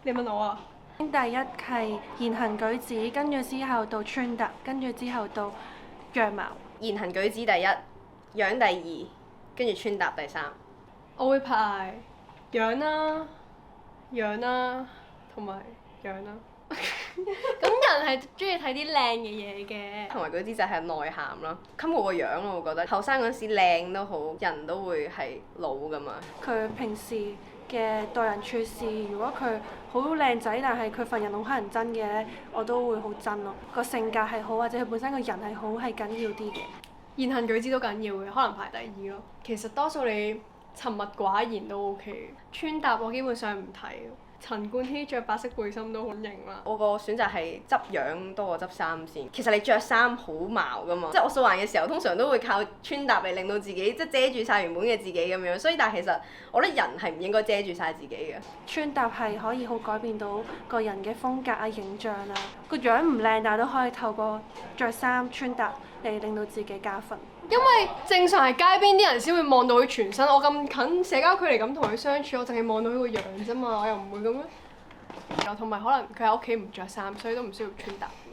你問我啊？第一係言行舉止，跟住之後到穿搭，跟住之後到樣貌。言行舉止第一，樣第二，跟住穿搭第三。我會排樣啦、樣啦，同埋樣啦。咁人係中意睇啲靚嘅嘢嘅。同埋舉止就係內涵啦，冚過個樣咯，我覺得後生嗰時靚都好，人都會係老噶嘛。佢平時嘅待人處事，如果佢好靚仔，但係佢份人好乞人憎嘅咧，我都會好憎咯。個性格係好，或者佢本身個人係好，係緊要啲嘅。言行舉止都緊要嘅，可能排第二咯。其實多數你沉默寡言都 OK。穿搭我基本上唔睇。陳冠希着白色背心都好型啦。我個選擇係執樣多過執衫先。其實你着衫好矛噶嘛，即係我素顏嘅時候通常都會靠穿搭嚟令到自己即係遮住晒原本嘅自己咁樣，所以但係其實我覺得人係唔應該遮住晒自己嘅。穿搭係可以好改變到個人嘅風格啊、形象啊。個樣唔靚，但係都可以透過着衫穿搭嚟令到自己加分。因為正常係街邊啲人先會望到佢全身，我咁近社交距離咁同佢相處，我淨係望到佢個樣啫嘛，我又唔會咁樣。同埋可能佢喺屋企唔着衫，所以都唔需要穿搭。